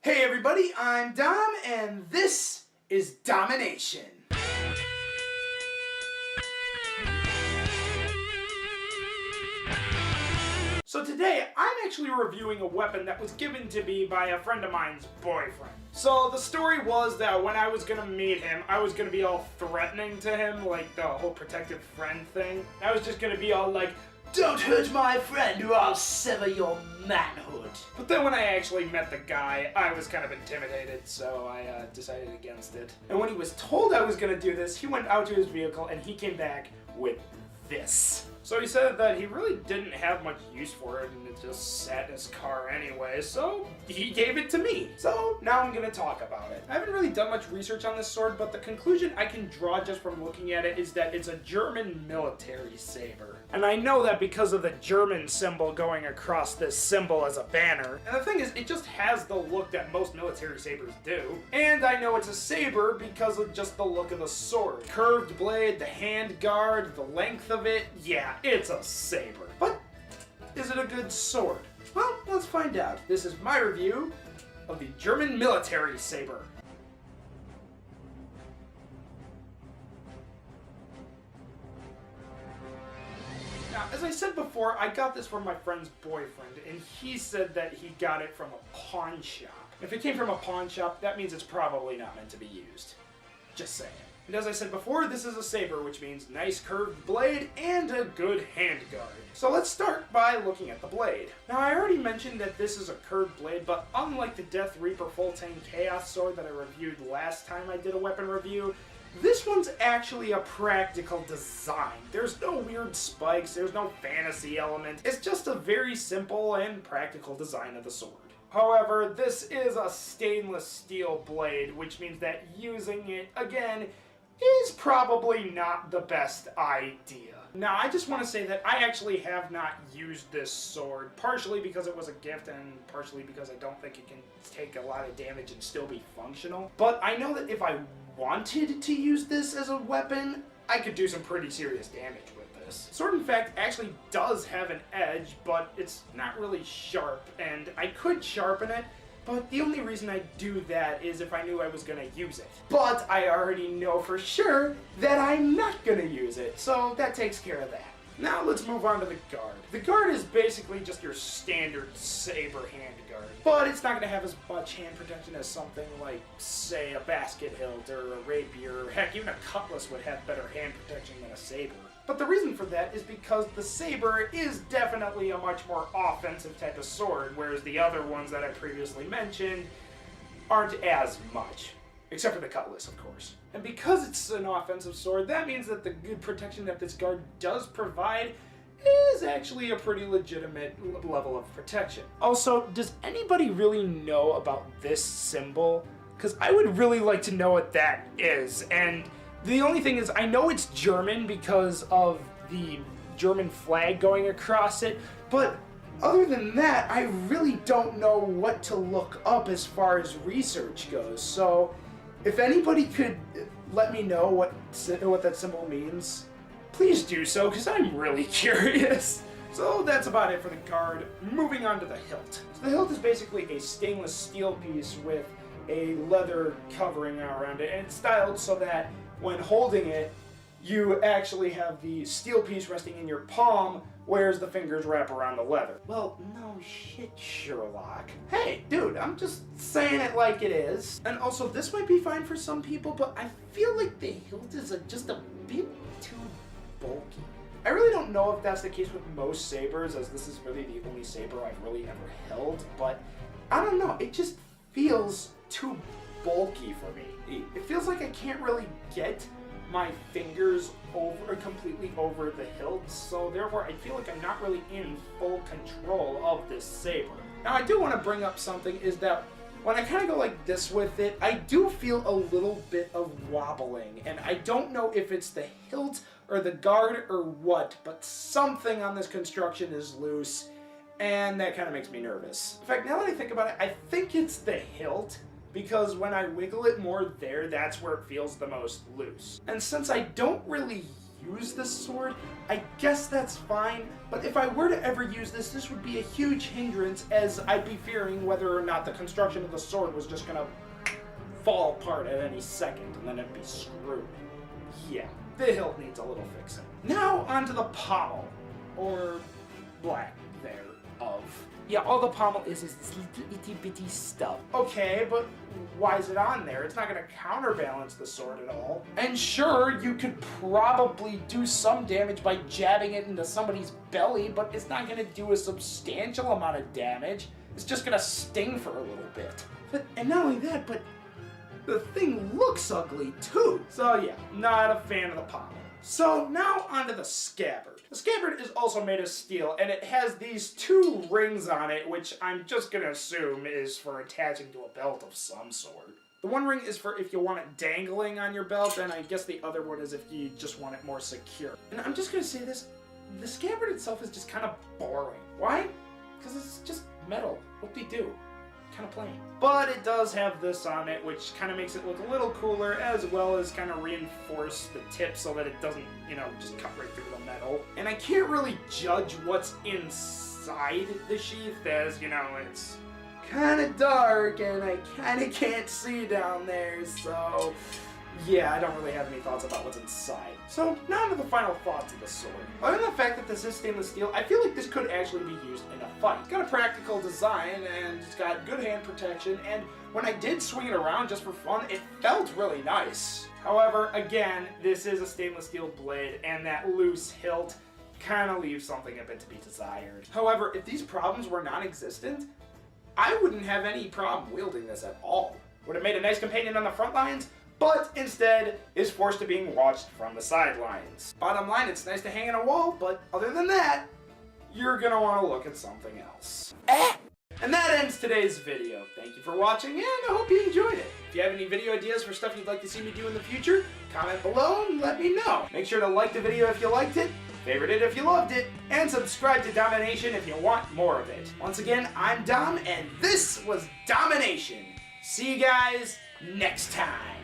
Hey everybody, I'm Dom, and this is Dom-Ination. So today, I'm actually reviewing a weapon that was given to me by a friend of mine's boyfriend. So the story was that when I was gonna meet him, I was gonna be all threatening to him, like the whole protective friend thing. I was just gonna be all like, "Don't hurt my friend or I'll sever your manhood." But then when I actually met the guy, I was kind of intimidated, so I decided against it. And when he was told I was gonna do this, he went out to his vehicle and he came back with this. So he said that he really didn't have much use for it and it just sat in his car anyway, so he gave it to me. So now I'm gonna talk about it. I haven't really done much research on this sword, but the conclusion I can draw just from looking at it is that it's a German military saber. And I know that because of the German symbol going across this symbol as a banner. And the thing is, it just has the look that most military sabers do. And I know it's a saber because of just the look of the sword. Curved blade, the hand guard, the length of it, yeah, it's a saber. But is it a good sword? Well, let's find out. This is my review of the German military saber. Now, as I said before, I got this from my friend's boyfriend, and he said that he got it from a pawn shop. If it came from a pawn shop, that means it's probably not meant to be used. Just saying. And as I said before, this is a saber, which means nice curved blade and a good handguard. So let's start by looking at the blade. Now, I already mentioned that this is a curved blade, but unlike the Death Reaper Full Tang Chaos sword that I reviewed last time I did a weapon review, this one's actually a practical design. There's no weird spikes, there's no fantasy element. It's just a very simple and practical design of the sword. However, this is a stainless steel blade, which means that using it, again, is probably not the best idea. Now, I just want to say that I actually have not used this sword, partially because it was a gift and partially because I don't think it can take a lot of damage and still be functional. But I know that if I wanted to use this as a weapon, I could do some pretty serious damage with this. The sword, in fact, actually does have an edge, but it's not really sharp, and I could sharpen it, but the only reason I do that is if I knew I was gonna use it. But I already know for sure that I'm not gonna use it, so that takes care of that. Now let's move on to the guard. The guard is basically just your standard saber hand guard, but it's not gonna have as much hand protection as something like, say, a basket hilt or a rapier, or heck, even a cutlass would have better hand protection than a saber. But the reason for that is because the saber is definitely a much more offensive type of sword, whereas the other ones that I previously mentioned aren't as much. Except for the cutlass, of course. And because it's an offensive sword, that means that the good protection that this guard does provide is actually a pretty legitimate level of protection. Also, does anybody really know about this symbol? Because I would really like to know what that is, and the only thing is, I know it's German because of the German flag going across it, but other than that, I really don't know what to look up as far as research goes. So, if anybody could let me know what that symbol means, please do so, because I'm really curious. So that's about it for the guard. Moving on to the hilt. So the hilt is basically a stainless steel piece with a leather covering around it, and it's styled so that when holding it, you actually have the steel piece resting in your palm, whereas the fingers wrap around the leather. Well, no shit, Sherlock. Hey, dude, I'm just saying it like it is. And also, this might be fine for some people, but I feel like the hilt is just a bit too bulky. I really don't know if that's the case with most sabers, as this is really the only saber I've really ever held, but I don't know, it just feels too bulky for me. It feels like I can't really get my fingers completely over the hilt, so therefore I feel like I'm not really in full control of this saber. Now, I do want to bring up something, is that when I kind of go like this with it, I do feel a little bit of wobbling, and I don't know if it's the hilt or the guard or what, but something on this construction is loose, and that kind of makes me nervous. In fact, now that I think about it, I think it's the hilt, because when I wiggle it more there, that's where it feels the most loose. And since I don't really use this sword, I guess that's fine. But if I were to ever use this, this would be a huge hindrance, as I'd be fearing whether or not the construction of the sword was just gonna fall apart at any second, and then it'd be screwed. Yeah, the hilt needs a little fixing. Now onto the pommel, or black thereof. Yeah, all the pommel is this little itty bitty stuff. Okay, but why is it on there? It's not gonna counterbalance the sword at all. And sure, you could probably do some damage by jabbing it into somebody's belly, but it's not gonna do a substantial amount of damage. It's just gonna sting for a little bit. And not only that, but the thing looks ugly too. So yeah, not a fan of the pommel. So now onto the scabbard. The scabbard is also made of steel, and it has these two rings on it, which I'm just gonna assume is for attaching to a belt of some sort. The one ring is for if you want it dangling on your belt, and I guess the other one is if you just want it more secure. And I'm just gonna say this, the scabbard itself is just kind of boring. Why? Because it's just metal. Whoop-de-doo. Kind of plain. But it does have this on it, which kind of makes it look a little cooler, as well as kind of reinforce the tip so that it doesn't, you know, just cut right through the metal. And I can't really judge what's inside the sheath, as, you know, it's kind of dark and I kind of can't see down there, so yeah, I don't really have any thoughts about what's inside. So, now to the final thoughts of the sword. Other than the fact that this is stainless steel, I feel like this could actually be used in a fight. It's got a practical design, and it's got good hand protection, and when I did swing it around just for fun, it felt really nice. However, again, this is a stainless steel blade, and that loose hilt kind of leaves something a bit to be desired. However, if these problems were non-existent, I wouldn't have any problem wielding this at all. Would have made a nice companion on the front lines, but instead is forced to being watched from the sidelines. Bottom line, it's nice to hang on a wall, but other than that, you're gonna want to look at something else. And that ends today's video. Thank you for watching, and I hope you enjoyed it. If you have any video ideas for stuff you'd like to see me do in the future, comment below and let me know. Make sure to like the video if you liked it, favorite it if you loved it, and subscribe to Dom-Ination if you want more of it. Once again, I'm Dom, and this was Dom-Ination. See you guys next time.